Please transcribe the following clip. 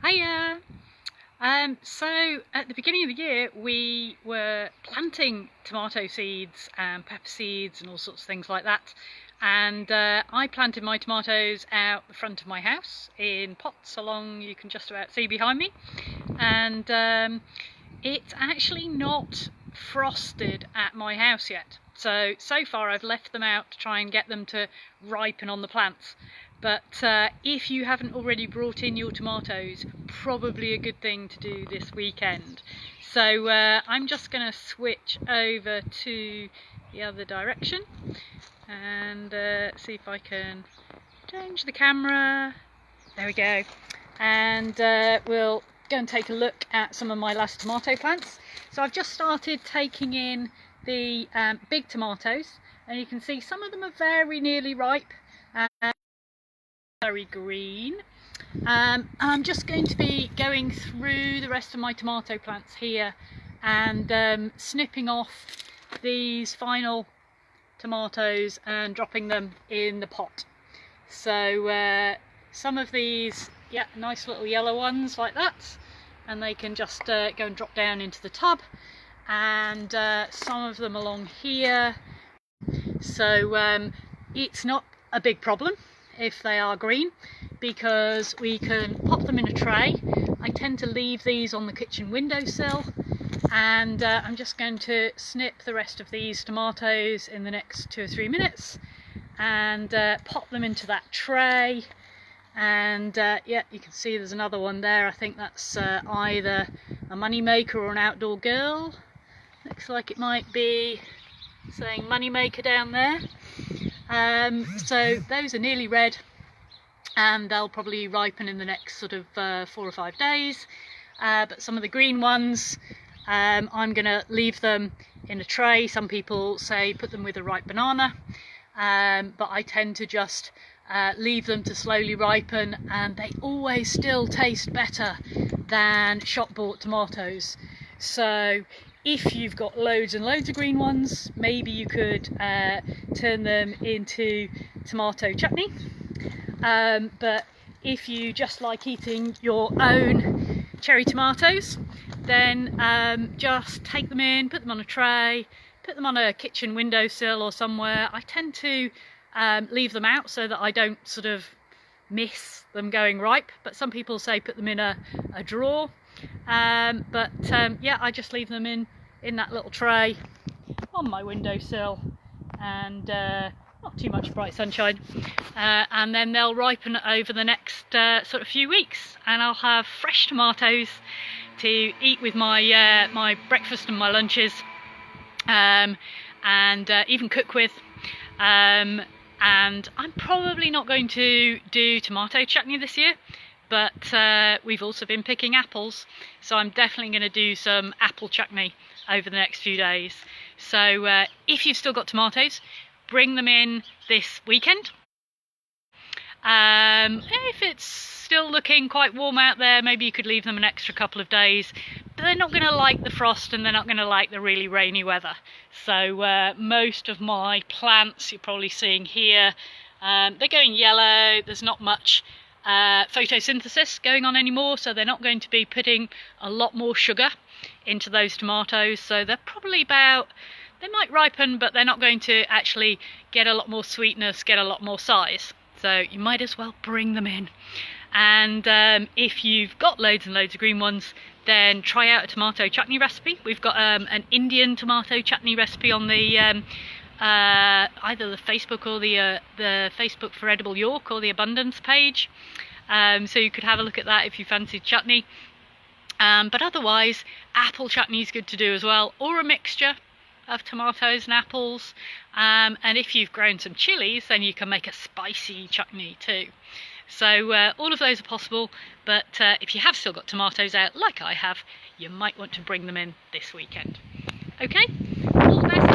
Hiya! So at the beginning of the year we were planting tomato seeds and pepper seeds and all sorts of things like that, and I planted my tomatoes out the front of my house in pots along, you can just about see behind me, and it's actually not frosted at my house yet. So far I've left them out to try and get them to ripen on the plants. But if you haven't already brought in your tomatoes, probably a good thing to do this weekend. So I'm just going to switch over to the other direction and see if I can change the camera. There we go. And we'll go and take a look at some of my last tomato plants. So I've just started taking in the big tomatoes, and you can see some of them are very nearly ripe. Very green. I'm just going to be going through the rest of my tomato plants here and snipping off these final tomatoes and dropping them in the pot. So some of these, yeah, nice little yellow ones like that, and they can just go and drop down into the tub, and some of them along here. So it's not a big problem if they are green, because we can pop them in a tray. I tend to leave these on the kitchen windowsill, and I'm just going to snip the rest of these tomatoes in the next 2 or 3 minutes and pop them into that tray. And yeah, you can see there's another one there. I think that's either a money maker or an outdoor girl. Looks like it might be saying money maker down there. So those are nearly red, and they'll probably ripen in the next sort of 4 or 5 days. But some of the green ones, I'm going to leave them in a tray. Some people say put them with a ripe banana, but I tend to just leave them to slowly ripen, and they always still taste better than shop bought tomatoes. So if you've got loads and loads of green ones, maybe you could turn them into tomato chutney. But if you just like eating your own cherry tomatoes, then just take them in, put them on a tray, put them on a kitchen windowsill or somewhere. I tend to leave them out so that I don't sort of miss them going ripe, but some people say put them in a drawer. Yeah, I just leave them in that little tray on my windowsill, and not too much bright sunshine, and then they'll ripen over the next sort of few weeks, and I'll have fresh tomatoes to eat with my my breakfast and my lunches, and even cook with. And I'm probably not going to do tomato chutney this year, but we've also been picking apples, so I'm definitely going to do some apple chutney over the next few days. So if you've still got tomatoes, bring them in this weekend. If it's still looking quite warm out there, maybe you could leave them an extra couple of days, but they're not going to like the frost, and they're not going to like the really rainy weather. So most of my plants you're probably seeing here, they're going yellow. There's not much photosynthesis going on anymore, so they're not going to be putting a lot more sugar into those tomatoes. So they're probably about, they might ripen, but they're not going to actually get a lot more sweetness, get a lot more size. So you might as well bring them in. And if you've got loads and loads of green ones, then try out a tomato chutney recipe. We've got an Indian tomato chutney recipe on the either the Facebook or the Facebook for Edible York or the Abundance page. So you could have a look at that if you fancied chutney. But otherwise, apple chutney is good to do as well, or a mixture of tomatoes and apples. And if you've grown some chilies, then you can make a spicy chutney too. So all of those are possible, but if you have still got tomatoes out, like I have, you might want to bring them in this weekend. Okay, all the best.